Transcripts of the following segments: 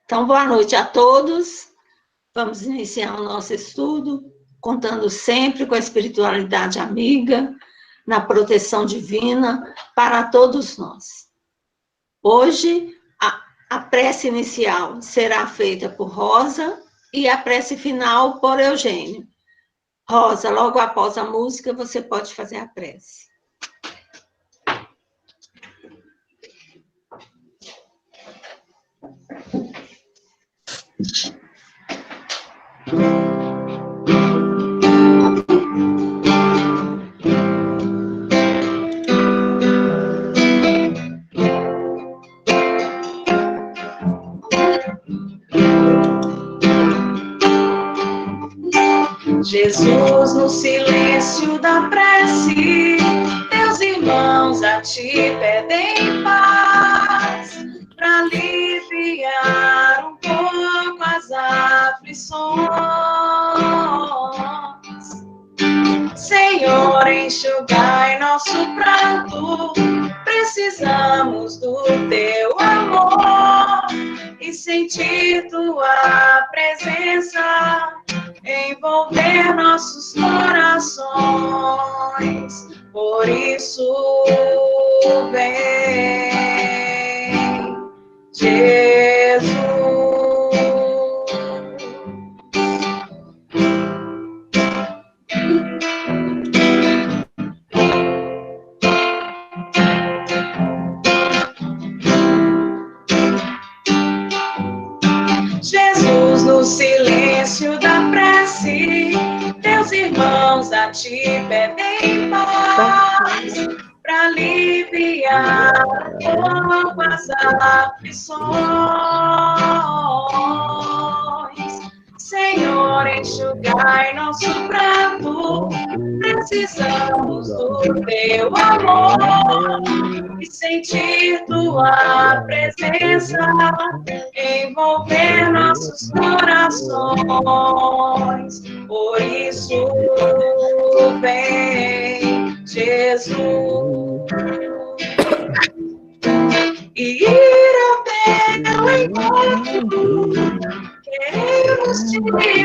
Então, boa noite a todos. Vamos iniciar o nosso estudo, contando sempre com a espiritualidade amiga, na proteção divina para todos nós. Hoje, a prece inicial será feita por Rosa e a prece final por Eugênio. Rosa, logo após a música, você pode fazer a prece. Jesus, no silêncio da prece, teus irmãos a ti pedem paz, para aliviar um pouco as aflições. Senhor, enxugai nosso pranto, precisamos do teu amor e sentir tua presença envolver nossos corações. Por isso, vem, Jesus. Jesus, no silêncio da prece, teus irmãos a ti pedem paz, para aliviar um pouco as aflições. Senhor, enxugai nosso pranto, precisamos do teu amor e sentir tua presença envolver nossos corações. Por isso, vem, Jesus, e ir ao teu encontro. Queremos te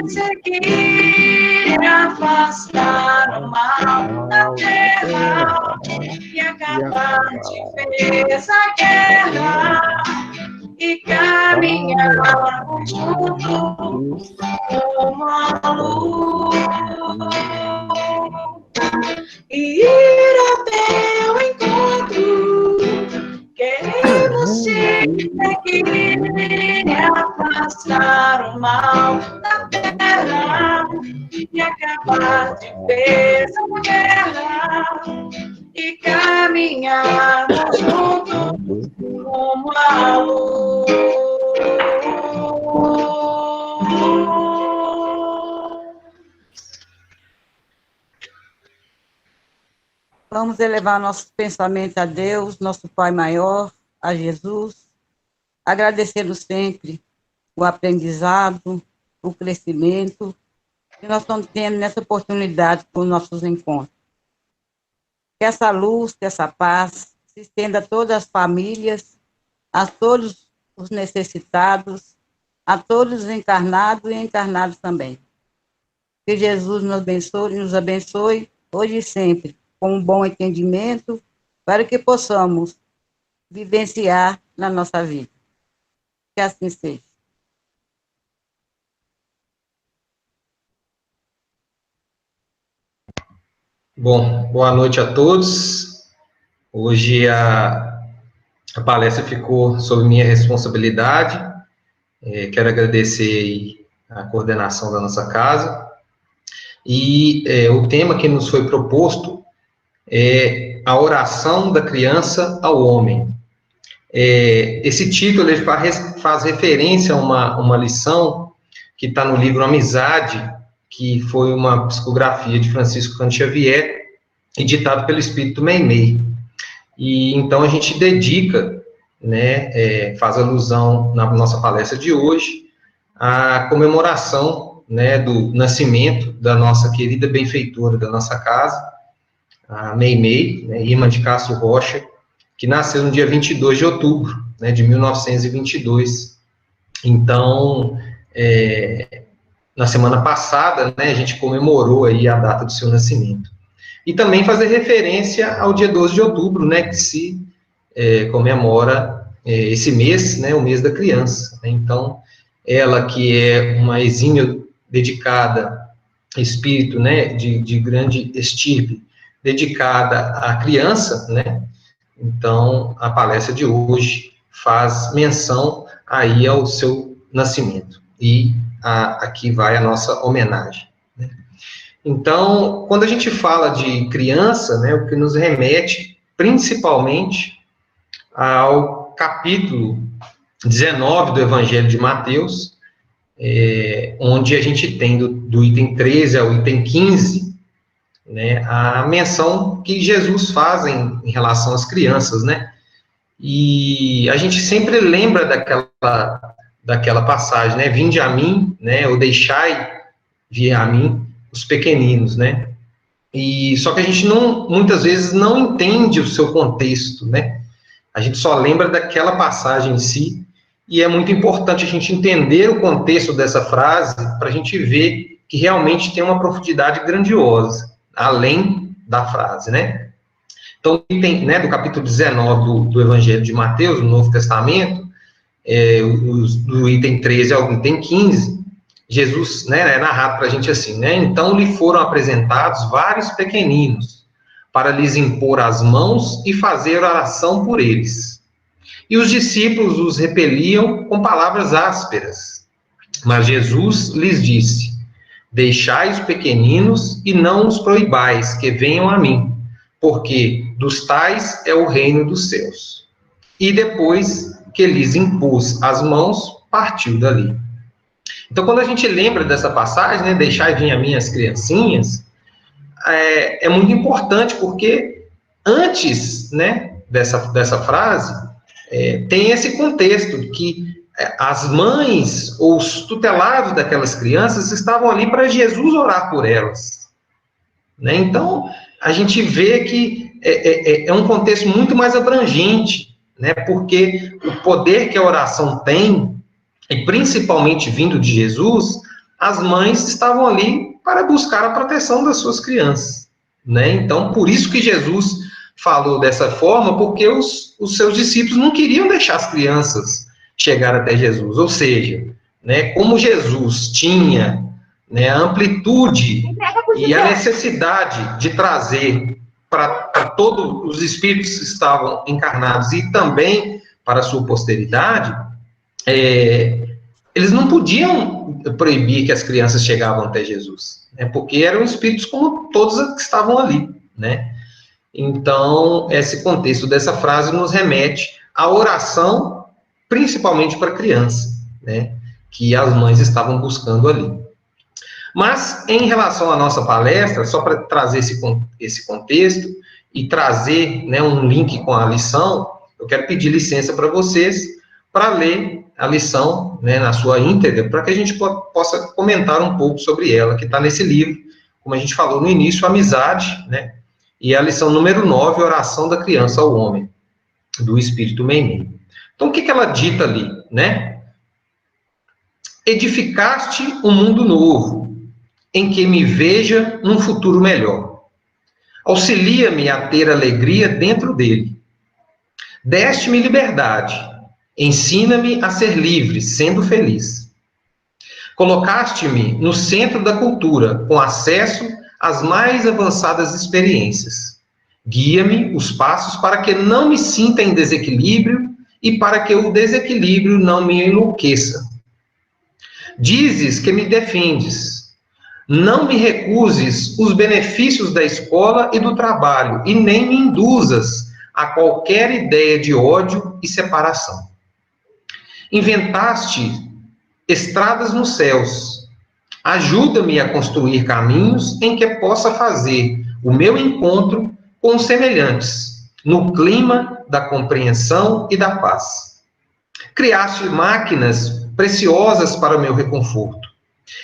seguir, afastar o mal da terra e acabar de vez a guerra e caminhar juntos como a luz e ir ao teu encontro. Queremos te seguir, afastar o mal da terra e acabar de vez a guerra e caminhar juntos como a luz. Vamos elevar nossos pensamentos a Deus, nosso Pai maior, a Jesus, agradecendo sempre o aprendizado, o crescimento que nós estamos tendo nessa oportunidade com nossos encontros. Que essa luz, que essa paz se estenda a todas as famílias, a todos os necessitados, a todos os encarnados e encarnados também. Que Jesus nos abençoe hoje e sempre, com um bom entendimento, para que possamos vivenciar na nossa vida. Que assim seja. Bom, boa noite a todos. Hoje a palestra ficou sob minha responsabilidade. Quero agradecer a coordenação da nossa casa. E o tema que nos foi proposto é a oração da criança ao homem. Esse título ele faz referência a uma lição que está no livro Amizade, que foi uma psicografia de Francisco Cândido Xavier, editado pelo Espírito Meimei. E então a gente dedica, né, faz alusão na nossa palestra de hoje, à comemoração, né, do nascimento da nossa querida benfeitora da nossa casa, a Meimei, né, irmã de Castro Rocha, que nasceu no dia 22 de outubro, né, de 1922, Então, na semana passada, né, a gente comemorou aí a data do seu nascimento. E também fazer referência ao dia 12 de outubro, né, que se comemora esse mês, né, o mês da criança. Então, ela que é uma exímia dedicada, espírito, né, de grande estirpe, dedicada à criança, né, então a palestra de hoje faz menção aí ao seu nascimento, e aqui vai a nossa homenagem, né? Então, quando a gente fala de criança, né, o que nos remete principalmente ao capítulo 19 do Evangelho de Mateus, onde a gente tem do item 13 ao item 15, né, a menção que Jesus faz em relação às crianças, né? E a gente sempre lembra daquela passagem, né? Vinde a mim, né? Ou deixai vir a mim os pequeninos, né? E só que a gente muitas vezes não entende o seu contexto, né? A gente só lembra daquela passagem em si, e é muito importante a gente entender o contexto dessa frase para a gente ver que realmente tem uma profundidade grandiosa, além da frase, né? Então, item, né, do capítulo 19 do Evangelho de Mateus, no Novo Testamento, do item 13 ao item 15, Jesus, né, é narrado para a gente assim, né? Então lhe foram apresentados vários pequeninos, para lhes impor as mãos e fazer oração por eles. E os discípulos os repeliam com palavras ásperas. Mas Jesus lhes disse: deixai os pequeninos e não os proibais, que venham a mim, porque dos tais é o reino dos céus. E depois que lhes impôs as mãos, partiu dali. Então, quando a gente lembra dessa passagem, né, deixai vir a mim as criancinhas, é muito importante, porque antes, né, dessa frase, tem esse contexto que as mães ou os tutelados daquelas crianças estavam ali para Jesus orar por elas, né? Então, a gente vê que é um contexto muito mais abrangente, né? Porque o poder que a oração tem, e principalmente vindo de Jesus, as mães estavam ali para buscar a proteção das suas crianças, né? Então, por isso que Jesus falou dessa forma, porque os seus discípulos não queriam deixar as crianças chegar até Jesus, ou seja, né, como Jesus tinha, né, a amplitude e a necessidade de trazer para todos os espíritos que estavam encarnados e também para a sua posteridade, eles não podiam proibir que as crianças chegavam até Jesus, né, porque eram espíritos como todos que estavam ali, né? Então, esse contexto dessa frase nos remete à oração, principalmente para criança, né, que as mães estavam buscando ali. Mas, em relação à nossa palestra, só para trazer esse contexto e trazer, né, um link com a lição, eu quero pedir licença para vocês para ler a lição, né, na sua íntegra, para que a gente possa comentar um pouco sobre ela, que está nesse livro, como a gente falou no início, Amizade, né, e a lição número 9, Oração da Criança ao Homem, do Espírito Meimei. Então, o que ela dita ali, né? Edificaste um mundo novo, em que me veja num futuro melhor. Auxilia-me a ter alegria dentro dele. Deste-me liberdade. Ensina-me a ser livre, sendo feliz. Colocaste-me no centro da cultura, com acesso às mais avançadas experiências. Guia-me os passos para que não me sinta em desequilíbrio e para que o desequilíbrio não me enlouqueça. Dizes que me defendes. Não me recuses os benefícios da escola e do trabalho, e nem me induzas a qualquer ideia de ódio e separação. Inventaste estradas nos céus. Ajuda-me a construir caminhos em que possa fazer o meu encontro com os semelhantes, no clima da compreensão e da paz. Criaste máquinas preciosas para o meu reconforto.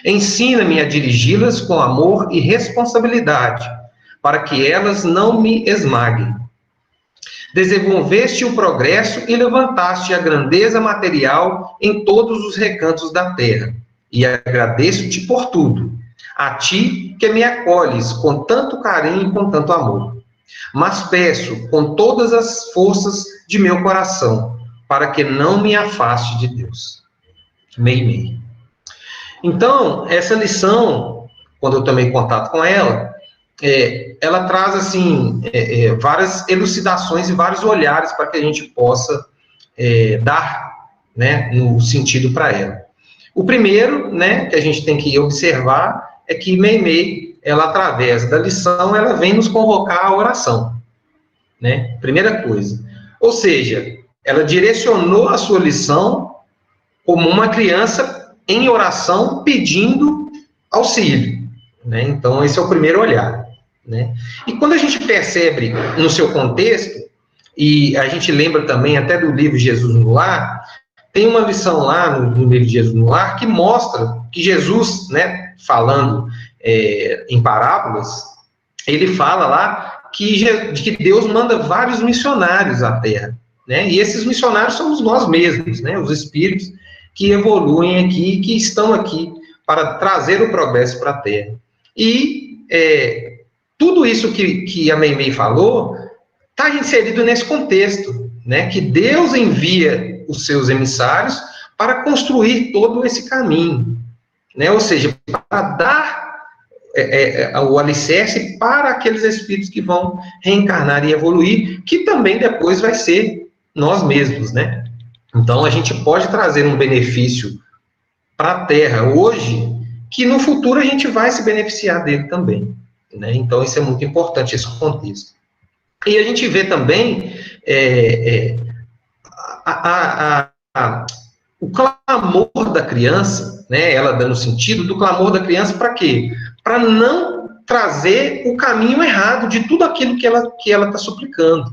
Ensina-me a dirigi-las com amor e responsabilidade, para que elas não me esmaguem. Desenvolveste o progresso e levantaste a grandeza material em todos os recantos da terra. E agradeço-te por tudo. A ti que me acolhes com tanto carinho e com tanto amor. Mas peço com todas as forças de meu coração, para que não me afaste de Deus. Meimei. Então, essa lição, quando eu tomei contato com ela, ela traz, assim, várias elucidações e vários olhares para que a gente possa dar, né, no sentido para ela. O primeiro, né, que a gente tem que observar é que Meimei, ela, através da lição, ela vem nos convocar à oração, né? Primeira coisa. Ou seja, ela direcionou a sua lição como uma criança em oração pedindo auxílio, né? Então, esse é o primeiro olhar, né? E quando a gente percebe no seu contexto, e a gente lembra também até do livro Jesus no Lar, tem uma lição lá no livro de Jesus no Lar que mostra que Jesus, né, falando em parábolas, ele fala lá que Deus manda vários missionários à Terra, né? E esses missionários somos nós mesmos, né? Os espíritos que evoluem aqui, que estão aqui para trazer o progresso para a Terra. E tudo isso que a Meimei falou está inserido nesse contexto, né? Que Deus envia os seus emissários para construir todo esse caminho, né? Ou seja, para dar o alicerce para aqueles espíritos que vão reencarnar e evoluir, que também depois vai ser nós mesmos, né? Então, a gente pode trazer um benefício para a Terra hoje, que no futuro a gente vai se beneficiar dele também, né? Então, isso é muito importante, esse contexto. E a gente vê também o clamor da criança, né? Ela dando sentido do clamor da criança para quê? Para não trazer o caminho errado de tudo aquilo que ela está suplicando,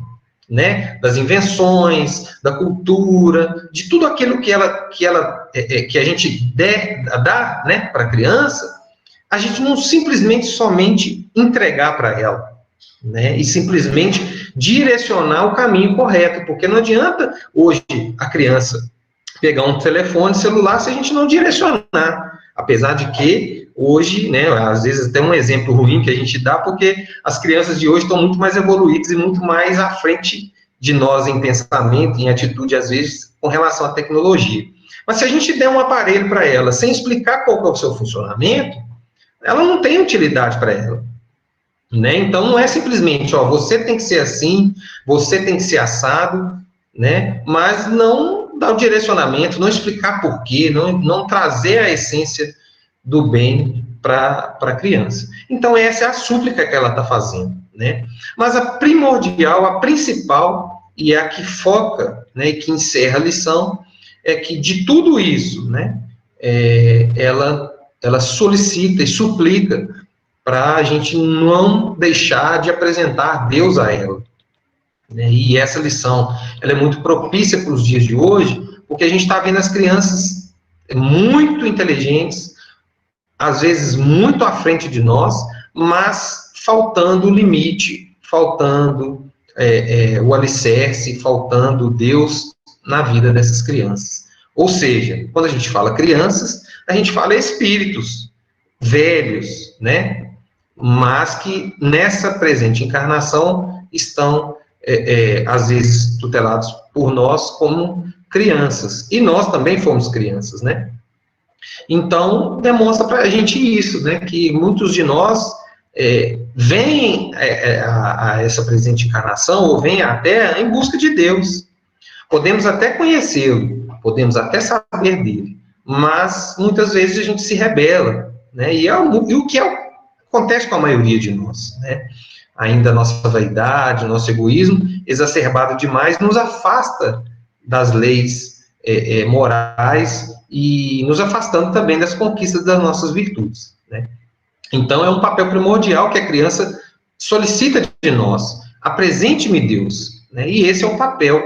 né? Das invenções, da cultura, de tudo aquilo que a gente dá, né, para a criança, a gente não simplesmente somente entregar para ela, né? E simplesmente direcionar o caminho correto, porque não adianta hoje a criança pegar um telefone celular se a gente não direcionar, apesar de que hoje, né, às vezes tem um exemplo ruim que a gente dá, porque as crianças de hoje estão muito mais evoluídas e muito mais à frente de nós em pensamento, em atitude, às vezes, com relação à tecnologia. Mas se a gente der um aparelho para ela, sem explicar qual é o seu funcionamento, ela não tem utilidade para ela, né? Então, não é simplesmente, você tem que ser assim, você tem que ser assado, né? Mas não dar o direcionamento, não explicar porquê, não trazer a essência do bem para a criança. Então, essa é a súplica que ela está fazendo, né? Mas a primordial, a principal, e a que foca, né, e que encerra a lição, é que de tudo isso, né, ela solicita e suplica para a gente não deixar de apresentar Deus a ela, né? E essa lição, ela é muito propícia para os dias de hoje, porque a gente está vendo as crianças muito inteligentes, às vezes muito à frente de nós, mas faltando o limite, faltando o alicerce, faltando Deus na vida dessas crianças. Ou seja, quando a gente fala crianças, a gente fala espíritos velhos, né? Mas que nessa presente encarnação estão, às vezes, tutelados por nós como crianças. E nós também fomos crianças, né? Então, demonstra para a gente isso, né? Que muitos de nós vêm a essa presente encarnação, ou vêm à Terra em busca de Deus. Podemos até conhecê-lo, podemos até saber dele, mas muitas vezes a gente se rebela, né? E o que acontece com a maioria de nós, né? Ainda a nossa vaidade, o nosso egoísmo, exacerbado demais, nos afasta das leis morais e nos afastando também das conquistas das nossas virtudes, né? Então, é um papel primordial que a criança solicita de nós. Apresente-me Deus, né? E esse é o papel,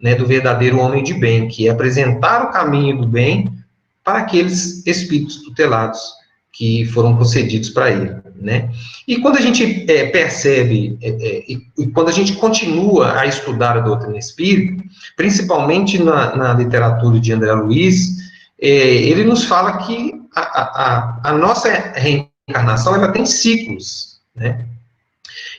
né, do verdadeiro homem de bem, que é apresentar o caminho do bem para aqueles espíritos tutelados que foram concedidos para ele. né? E quando a gente percebe, e quando a gente continua a estudar a doutrina espírita, principalmente na literatura de André Luiz, ele nos fala que a nossa reencarnação, ela tem ciclos, né?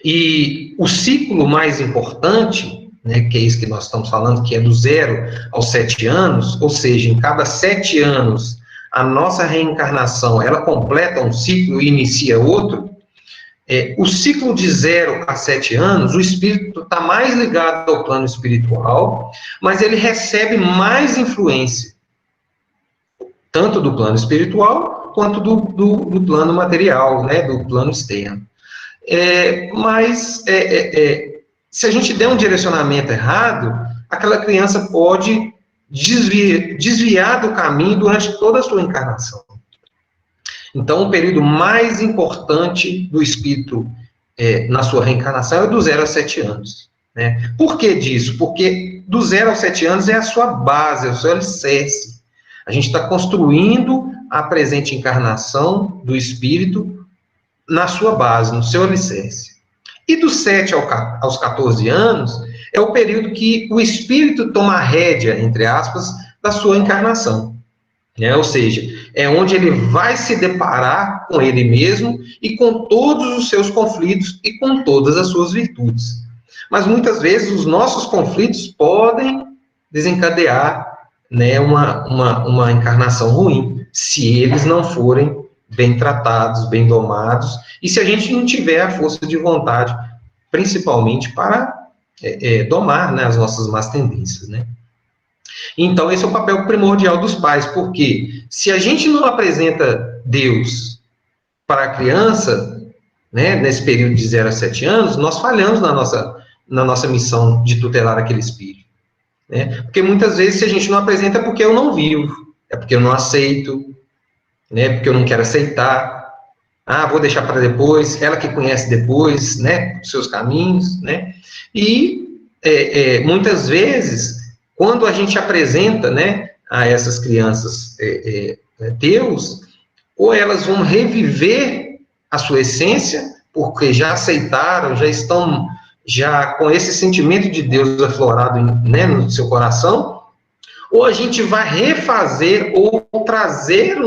E o ciclo mais importante, né, que é isso que nós estamos falando, que é do 0 aos 7 anos, ou seja, em cada 7 anos, a nossa reencarnação, ela completa um ciclo e inicia outro. O ciclo de 0 a 7 anos, o espírito está mais ligado ao plano espiritual, mas ele recebe mais influência, tanto do plano espiritual, quanto do plano material, né, do plano externo. Se a gente der um direcionamento errado, aquela criança pode desviar do caminho durante toda a sua encarnação. Então, o período mais importante do espírito na sua reencarnação é do 0 a 7 anos. Né? Por que disso? Porque do 0 aos 7 anos é a sua base, é o seu alicerce. A gente está construindo a presente encarnação do espírito na sua base, no seu alicerce. E dos 7 aos 14 anos é o período que o espírito toma a rédea, entre aspas, da sua encarnação. Né? Ou seja, é onde ele vai se deparar com ele mesmo e com todos os seus conflitos e com todas as suas virtudes. Mas muitas vezes os nossos conflitos podem desencadear, né, uma encarnação ruim, se eles não forem bem tratados, bem domados, e se a gente não tiver a força de vontade, principalmente para domar, né, as nossas más tendências, né? Então, esse é o papel primordial dos pais, porque se a gente não apresenta Deus para a criança, né, nesse período de 0 a 7 anos, nós falhamos na nossa missão de tutelar aquele espírito. Né? Porque muitas vezes, se a gente não apresenta, é porque eu não vivo, é porque eu não aceito, né, porque eu não quero aceitar. Vou deixar para depois, ela que conhece depois, né, os seus caminhos, né, e muitas vezes, quando a gente apresenta, né, a essas crianças Deus, ou elas vão reviver a sua essência, porque já aceitaram, já estão com esse sentimento de Deus aflorado, né, no seu coração, ou a gente vai refazer ou trazer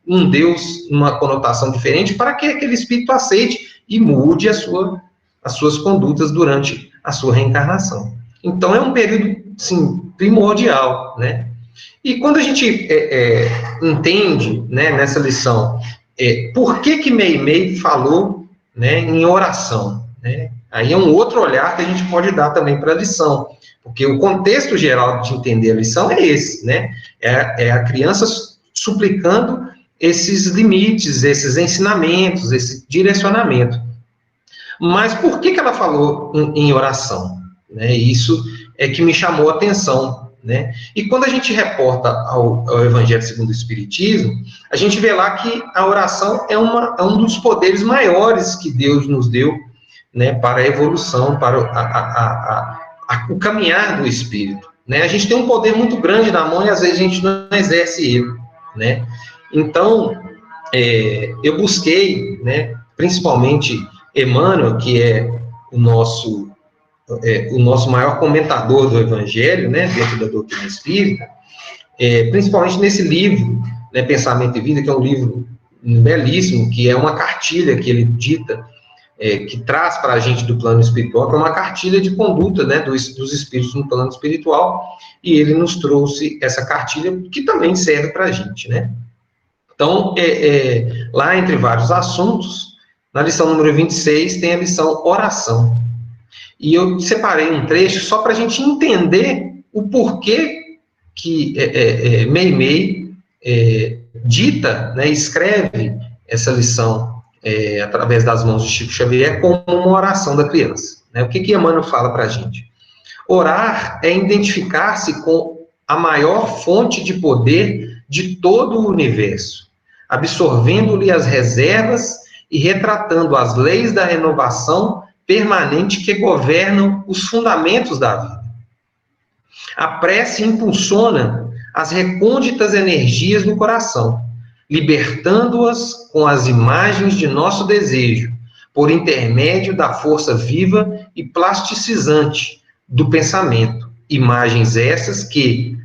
um Deus numa conotação diferente para que aquele espírito aceite e mude as suas condutas durante a sua reencarnação. Então, é um período, sim, primordial, né? E quando a gente entende, né, nessa lição, por que Meimei falou, né, em oração, né? Aí é um outro olhar que a gente pode dar também para a lição, porque o contexto geral de entender a lição é esse, né? É a criança suplicando esses limites, esses ensinamentos, esse direcionamento. Mas por que ela falou em oração? Né? Isso é que me chamou a atenção, né? E quando a gente reporta ao Evangelho segundo o Espiritismo, a gente vê lá que a oração é um dos poderes maiores que Deus nos deu, né, para a evolução, para o caminhar do espírito, né? A gente tem um poder muito grande na mão e às vezes a gente não exerce ele, né? Então, eu busquei, né, principalmente Emmanuel, que é o nosso maior comentador do Evangelho, né, dentro da doutrina espírita, principalmente nesse livro, né, Pensamento e Vida, que é um livro belíssimo, que é uma cartilha que ele dita, que traz para a gente do plano espiritual, que é uma cartilha de conduta, né, dos espíritos no plano espiritual, e ele nos trouxe essa cartilha que também serve para a gente, né? Então, lá entre vários assuntos, na lição número 26 tem a lição oração. E eu separei um trecho só para a gente entender o porquê que Meimei dita, né, escreve essa lição através das mãos de Chico Xavier como uma oração da criança. Né? O que Emmanuel fala para a gente? Orar é identificar-se com a maior fonte de poder de todo o universo, absorvendo-lhe as reservas e retratando as leis da renovação permanente que governam os fundamentos da vida. A prece impulsiona as recônditas energias no coração, libertando-as com as imagens de nosso desejo, por intermédio da força viva e plasticizante do pensamento. Imagens essas que,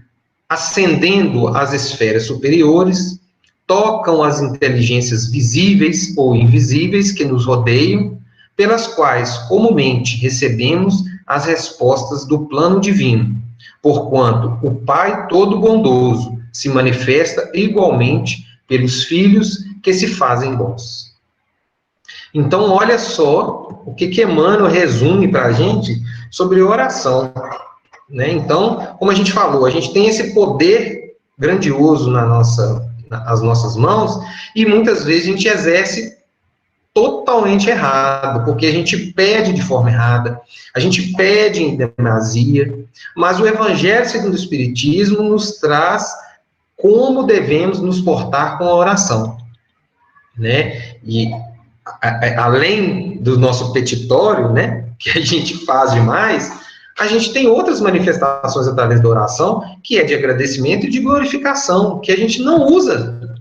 ascendendo às esferas superiores, tocam as inteligências visíveis ou invisíveis que nos rodeiam, pelas quais comumente recebemos as respostas do plano divino, porquanto o Pai Todo-Bondoso se manifesta igualmente pelos filhos que se fazem bons. Então, olha só o que Emmanuel resume para a gente sobre oração, né? Então, como a gente falou, a gente tem esse poder grandioso nas nossas mãos, e muitas vezes a gente exerce totalmente errado, porque a gente pede de forma errada, a gente pede em demasia, mas o Evangelho segundo o Espiritismo nos traz como devemos nos portar com a oração, né? E além do nosso petitório, né, que a gente faz demais, a gente tem outras manifestações através da oração, que é de agradecimento e de glorificação, que a gente não usa,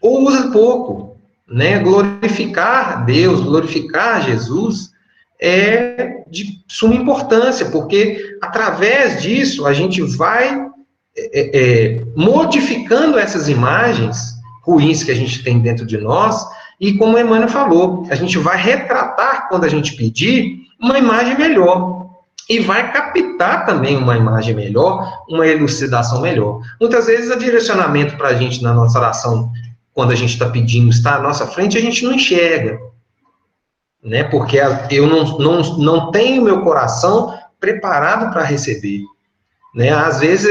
ou usa pouco, né? Glorificar Deus, glorificar Jesus é de suma importância, porque através disso a gente vai modificando essas imagens ruins que a gente tem dentro de nós, e como o Emmanuel falou, a gente vai retratar, quando a gente pedir, uma imagem melhor, e vai captar também uma imagem melhor, uma elucidação melhor. Muitas vezes, o direcionamento para a gente na nossa oração, quando a gente está pedindo, está à nossa frente, a gente não enxerga, né? Porque eu não tenho meu coração preparado para receber, né? Às vezes,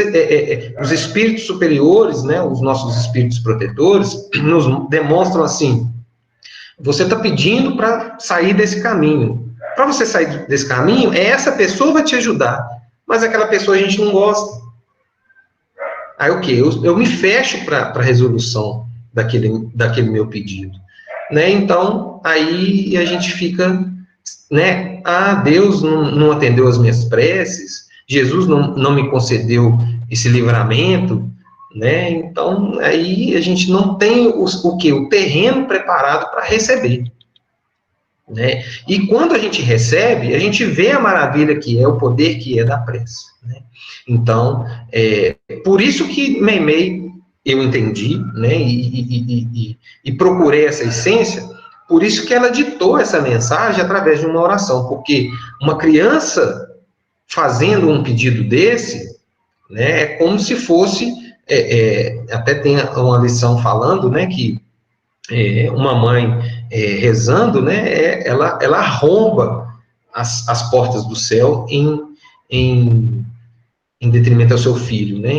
os espíritos superiores, né, os nossos espíritos protetores, nos demonstram assim: você está pedindo para sair desse caminho. Para você sair desse caminho, essa pessoa vai te ajudar, mas aquela pessoa a gente não gosta. Aí o quê? Eu me fecho para a resolução daquele meu pedido, né? Então, aí a gente fica, né? Deus não atendeu as minhas preces, Jesus não me concedeu esse livramento, né? Então, aí a gente não tem o terreno preparado para receber, né? E quando a gente recebe, a gente vê a maravilha que é, o poder que é da prece, né? Então, por isso que Meimei eu entendi, né, e procurei essa essência, por isso que ela ditou essa mensagem através de uma oração, porque uma criança fazendo um pedido desse, né, é como se fosse, até tem uma lição falando, né, que uma mãe rezando, né, ela arromba as portas do céu em detrimento ao seu filho, né,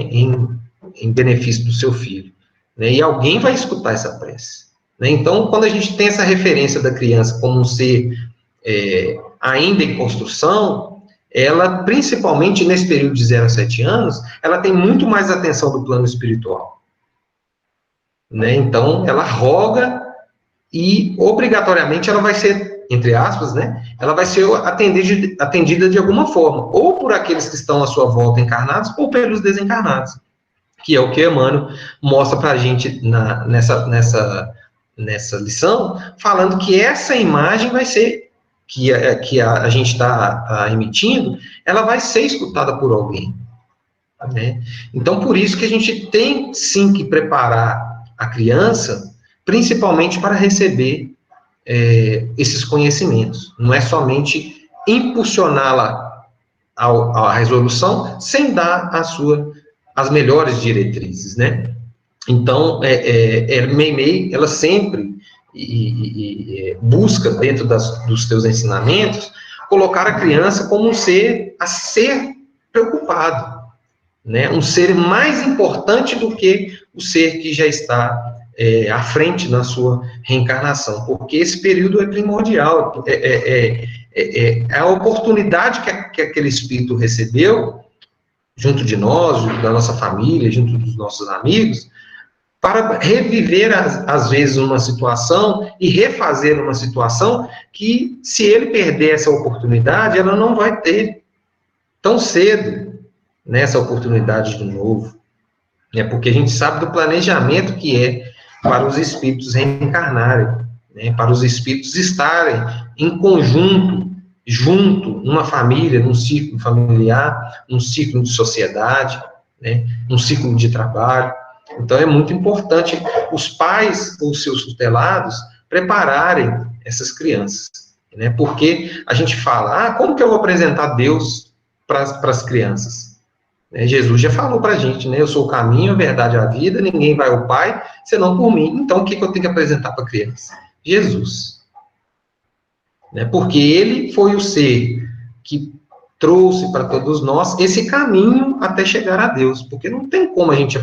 em benefício do seu filho, né, e alguém vai escutar essa prece, né? Então, quando a gente tem essa referência da criança como um ser ainda em construção, ela, principalmente nesse período de 0 a 7 anos, ela tem muito mais atenção do plano espiritual, né? Então, ela roga e, obrigatoriamente, ela vai ser, entre aspas, né, ela vai ser atendida de alguma forma, ou por aqueles que estão à sua volta encarnados, ou pelos desencarnados, que é o que Emmanuel mostra para a gente nessa lição, falando que essa imagem vai ser, que a gente está emitindo, ela vai ser escutada por alguém, né? Então, por isso que a gente tem, sim, que preparar a criança, principalmente para receber esses conhecimentos. Não é somente impulsioná-la à resolução, sem dar as melhores diretrizes, né? Então, Meimei, ela sempre busca, dentro dos teus ensinamentos, colocar a criança como um ser a ser preocupado, né? Um ser mais importante do que o ser que já está à frente na sua reencarnação, porque esse período é primordial, a oportunidade que aquele espírito recebeu, junto de nós, junto da nossa família, junto dos nossos amigos, para reviver, às vezes, uma situação e refazer uma situação que, se ele perder essa oportunidade, ela não vai ter tão cedo nessa oportunidade de novo, né? Porque a gente sabe do planejamento que é para os espíritos reencarnarem, né, para os espíritos estarem em conjunto, junto, numa família, num ciclo familiar, num ciclo de sociedade, né, num ciclo de trabalho. Então, é muito importante os pais ou seus tutelados prepararem essas crianças, né, porque a gente fala, como que eu vou apresentar Deus para as crianças? Jesus já falou para a gente, né? Eu sou o caminho, a verdade e a vida, ninguém vai ao Pai, senão por mim. Então, o que eu tenho que apresentar para a criança? Jesus. Né? Porque ele foi o ser que trouxe para todos nós esse caminho até chegar a Deus. Porque não tem como a gente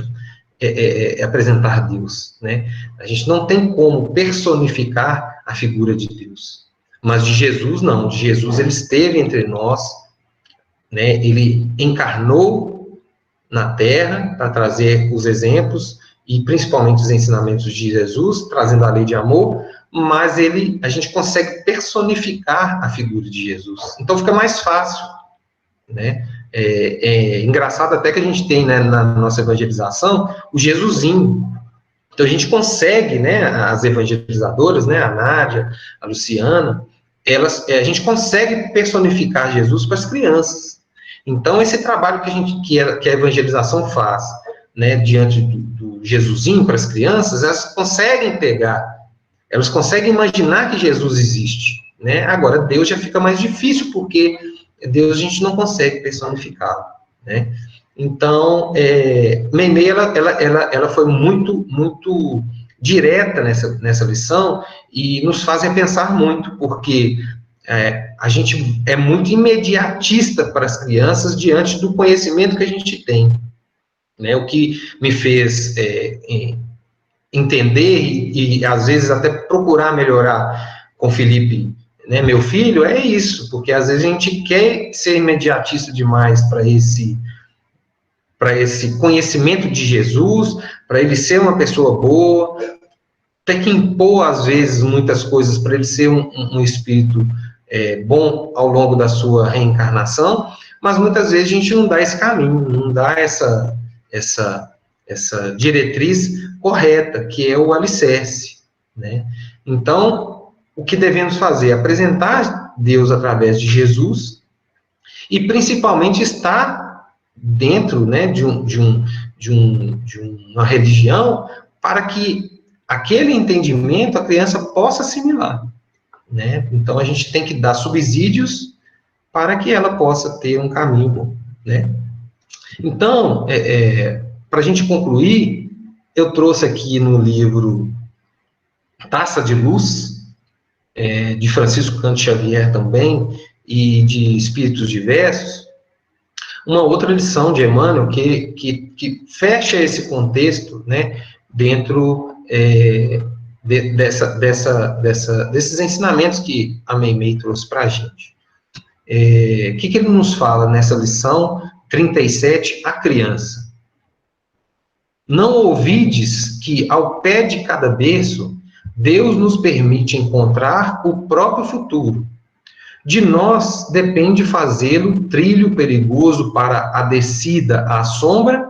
apresentar Deus, né? A gente não tem como personificar a figura de Deus. Mas de Jesus, não. De Jesus, ele esteve entre nós, né? Ele encarnou na Terra, para trazer os exemplos, e principalmente os ensinamentos de Jesus, trazendo a lei de amor, mas a gente consegue personificar a figura de Jesus. Então fica mais fácil, né? É engraçado até que a gente tem, né, na nossa evangelização, o Jesusinho. Então a gente consegue, né, as evangelizadoras, né, a Nádia, a Luciana, a gente consegue personificar Jesus para as crianças. Então, esse trabalho que a evangelização faz, né, diante do Jesusinho para as crianças, elas conseguem pegar, elas conseguem imaginar que Jesus existe, né? Agora, Deus já fica mais difícil, porque Deus a gente não consegue personificá-lo, né? Então, Meimei, ela foi muito, muito direta nessa lição, e nos faz repensar muito, porque a gente é muito imediatista para as crianças diante do conhecimento que a gente tem, né? O que me fez entender e às vezes até procurar melhorar com Felipe, né, meu filho, é isso, porque às vezes a gente quer ser imediatista demais para esse conhecimento de Jesus, para ele ser uma pessoa boa, tem que impor às vezes muitas coisas para ele ser um espírito bom ao longo da sua reencarnação, mas muitas vezes a gente não dá esse caminho, não dá essa diretriz correta, que é o alicerce, né? Então, o que devemos fazer? Apresentar Deus através de Jesus e, principalmente, estar dentro, né, de uma religião para que aquele entendimento a criança possa assimilar. Né? Então, a gente tem que dar subsídios para que ela possa ter um caminho bom, né? Então, para a gente concluir, eu trouxe aqui no livro Taça de Luz, de Francisco Canto Xavier também, e de Espíritos Diversos, uma outra lição de Emmanuel que fecha esse contexto, né, dentro desses ensinamentos que a Meimei trouxe para a gente. O que ele nos fala nessa lição 37, a criança? Não ouvides que, ao pé de cada berço, Deus nos permite encontrar o próprio futuro. De nós depende fazê-lo trilho perigoso para a descida à sombra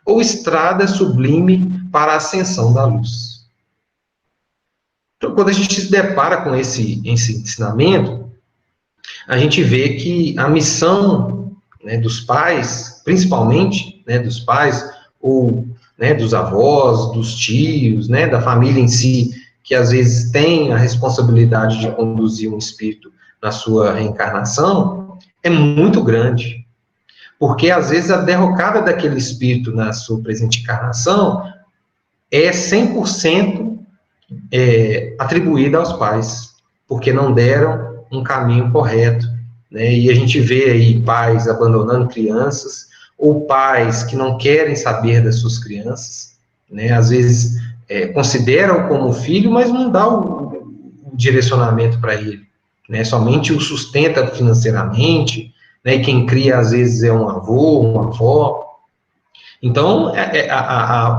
ou estrada sublime para a ascensão da luz. Então, quando a gente se depara com esse ensinamento, a gente vê que a missão, né, dos pais, principalmente, né, dos pais, ou, né, dos avós, dos tios, né, da família em si, que às vezes tem a responsabilidade de conduzir um espírito na sua reencarnação, é muito grande. Porque, às vezes, a derrocada daquele espírito na sua presente encarnação é 100% atribuída aos pais, porque não deram um caminho correto, né? E a gente vê aí pais abandonando crianças, ou pais que não querem saber das suas crianças, né? Às vezes consideram como filho, mas não dá o direcionamento para ele, né? Somente o sustenta financeiramente, né? E quem cria às vezes é um avô, uma avó. Então,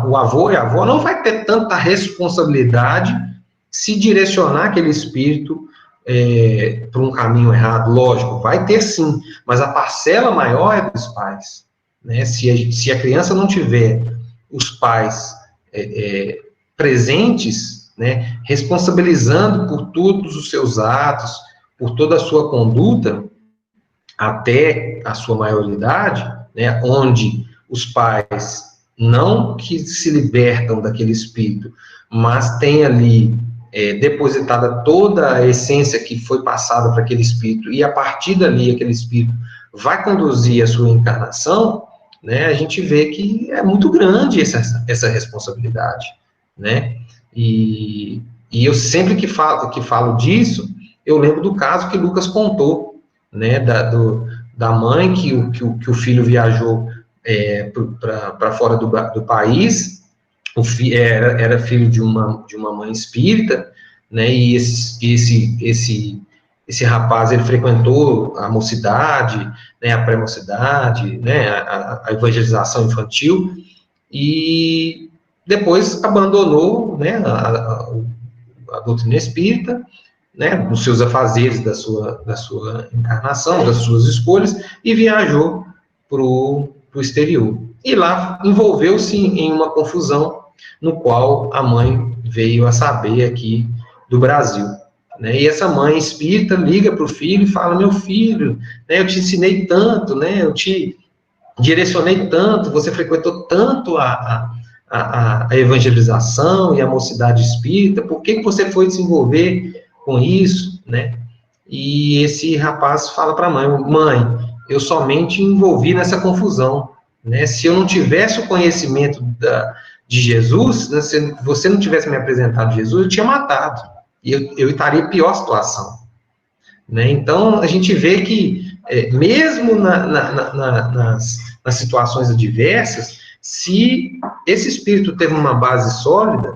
o avô e a avó não vai ter tanta responsabilidade se direcionar aquele espírito para um caminho errado. Lógico, vai ter sim, mas a parcela maior é dos pais, né? Se a criança não tiver os pais presentes, né, responsabilizando por todos os seus atos, por toda a sua conduta, até a sua maioridade, né, onde os pais não que se libertam daquele espírito, mas tem ali depositada toda a essência que foi passada para aquele espírito, e a partir dali aquele espírito vai conduzir a sua encarnação, né, a gente vê que é muito grande essa responsabilidade, né, e eu sempre que falo disso, eu lembro do caso que Lucas contou, né, da mãe que o filho viajou para fora do país, era filho de uma mãe espírita, né, e esse rapaz, ele frequentou a mocidade, né, a pré-mocidade, né, a evangelização infantil, e depois abandonou, né, a doutrina espírita, né, nos seus afazeres da sua encarnação, das suas escolhas, e viajou para o exterior. E lá envolveu-se em uma confusão, no qual a mãe veio a saber aqui do Brasil. Né, e essa mãe espírita liga para o filho e fala: meu filho, né, eu te ensinei tanto, né, eu te direcionei tanto, você frequentou tanto a evangelização e a mocidade espírita, por que você foi se envolver com isso, né? E esse rapaz fala para a mãe: mãe, eu somente envolvi nessa confusão, né? Se eu não tivesse o conhecimento de Jesus, né, se você não tivesse me apresentado Jesus, eu tinha matado, e eu estaria em pior situação, né? Então, a gente vê que, mesmo nas situações adversas, se esse espírito teve uma base sólida,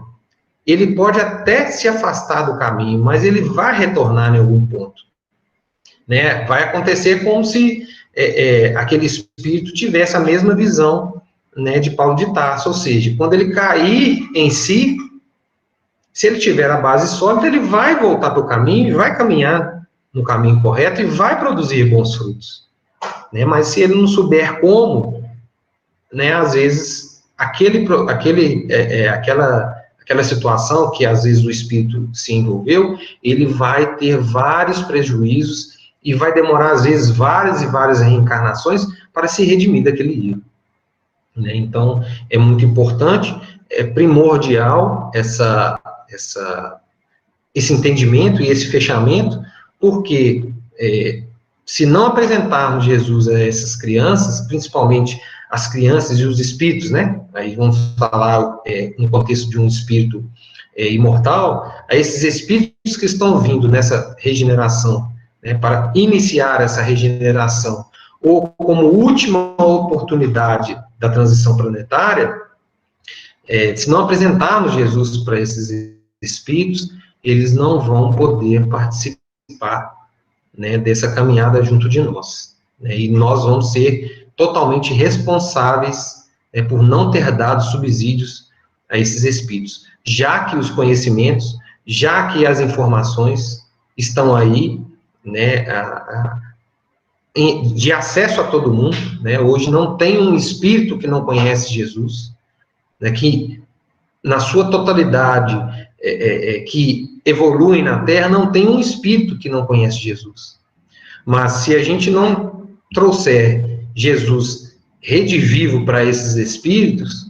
ele pode até se afastar do caminho, mas ele vai retornar em algum ponto, né? Vai acontecer como se aquele espírito tivesse a mesma visão, né, de Paulo de Tarso, ou seja, quando ele cair em si, se ele tiver a base sólida, ele vai voltar para o caminho, vai caminhar no caminho correto e vai produzir bons frutos, né? Mas se ele não souber como, né, às vezes aquela situação que às vezes o espírito se envolveu, ele vai ter vários prejuízos e vai demorar às vezes várias e várias reencarnações para se redimir daquele erro, né? Então é muito importante, é primordial esse entendimento e esse fechamento, porque se não apresentarmos Jesus a essas crianças, principalmente as crianças e os espíritos, né? Aí vamos falar no contexto de um espírito imortal, a esses espíritos que estão vindo nessa regeneração, né, para iniciar essa regeneração, ou como última oportunidade da transição planetária, se não apresentarmos Jesus para esses espíritos, eles não vão poder participar, né, dessa caminhada junto de nós, né, e nós vamos ser totalmente responsáveis, por não ter dado subsídios a esses espíritos, já que os conhecimentos, já que as informações estão aí, né, de acesso a todo mundo, né? Hoje não tem um espírito que não conhece Jesus, né, que na sua totalidade, que evoluem na Terra, não tem um espírito que não conhece Jesus. Mas se a gente não trouxer Jesus redivivo para esses espíritos,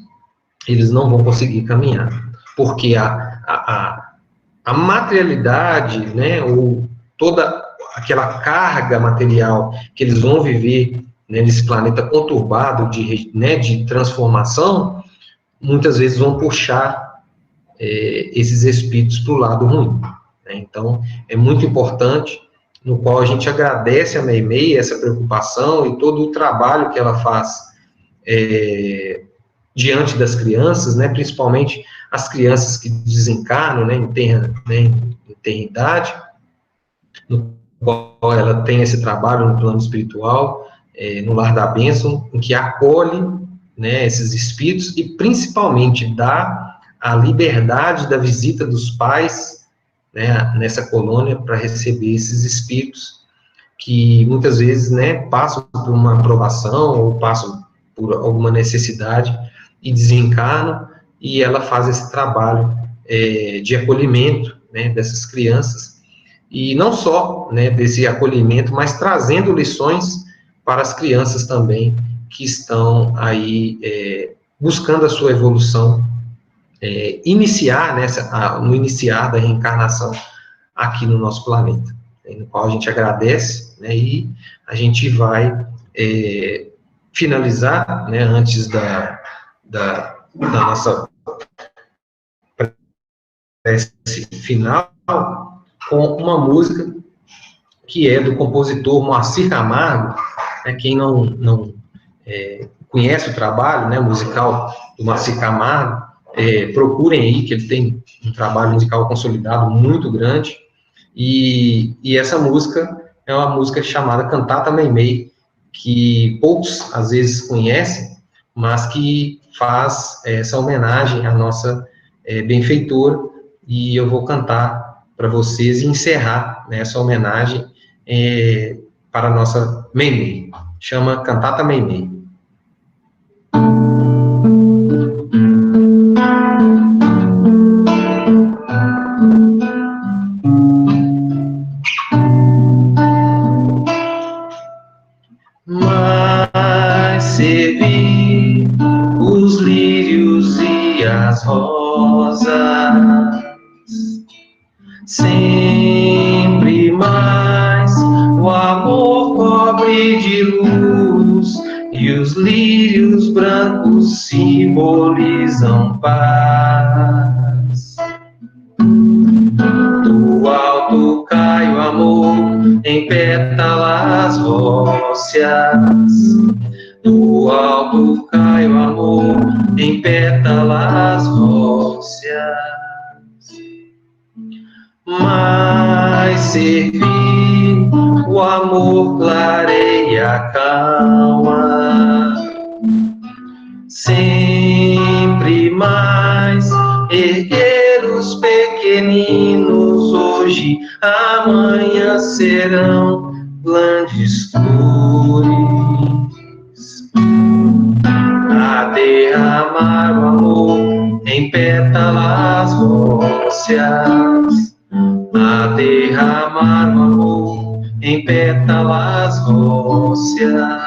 eles não vão conseguir caminhar, porque a materialidade, né, ou toda aquela carga material que eles vão viver, né, nesse planeta conturbado de transformação, muitas vezes vão puxar esses espíritos para o lado ruim, né? Então, é muito importante, no qual a gente agradece a Meimei essa preocupação e todo o trabalho que ela faz diante das crianças, né, principalmente as crianças que desencarnam, né, em tenridade, no qual ela tem esse trabalho no plano espiritual, no Lar da Bênção, em que acolhe, né, esses espíritos e principalmente dá a liberdade da visita dos pais, né, nessa colônia para receber esses espíritos que muitas vezes, né, passam por uma aprovação ou passam por alguma necessidade e desencarnam, e ela faz esse trabalho de acolhimento, né, dessas crianças, e não só, né, desse acolhimento, mas trazendo lições para as crianças também, que estão aí buscando a sua evolução, no iniciar da reencarnação aqui no nosso planeta, no qual a gente agradece, né, e a gente vai finalizar, né, antes da nossa prece final, com uma música que é do compositor Moacir Camargo, né, quem não conhece o trabalho, né, musical do Moacir Camargo, procurem aí, que ele tem um trabalho musical consolidado muito grande, e essa música é uma música chamada Cantata Meimei, que poucos, às vezes, conhecem, mas que faz essa homenagem à nossa benfeitora, e eu vou cantar para vocês e encerrar, né, essa homenagem para a nossa Meimei. Chama Cantata Meimei. Mas servi os lírios e as rosas, sempre mais o amor cobre de luz, e os lírios brancos simbolizam paz. Do alto cai o amor em pétalas róseas, do alto cai o amor em pétalas róseas. Mas servir o amor clareia a calma, sempre mais erguer os pequeninos hoje, amanhã serão grandes flores, a derramar o amor em pétalas róseas, a derramar o amor em pétalas róseas.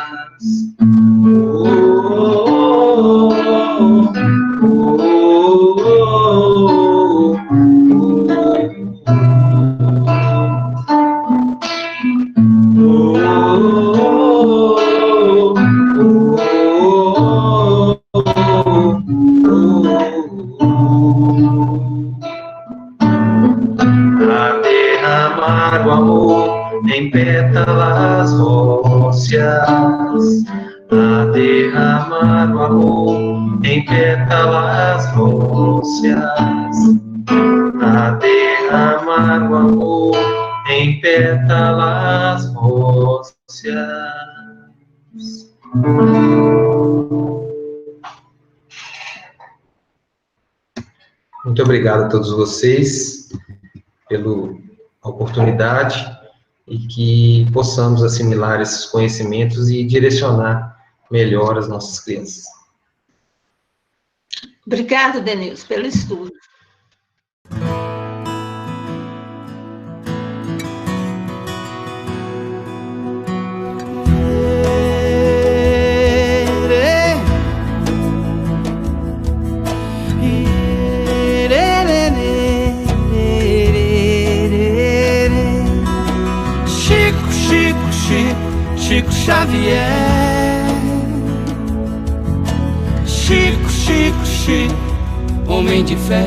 A derramar o amor em pétalas róseas, a derramar o amor em pétalas róseas, a derramar o amor em pétalas róseas. Muito obrigado a todos vocês pela oportunidade e que possamos assimilar esses conhecimentos e direcionar melhor as nossas crianças. Obrigada, Denilson, pelo estudo. Chico Xavier, Chico, homem de fé.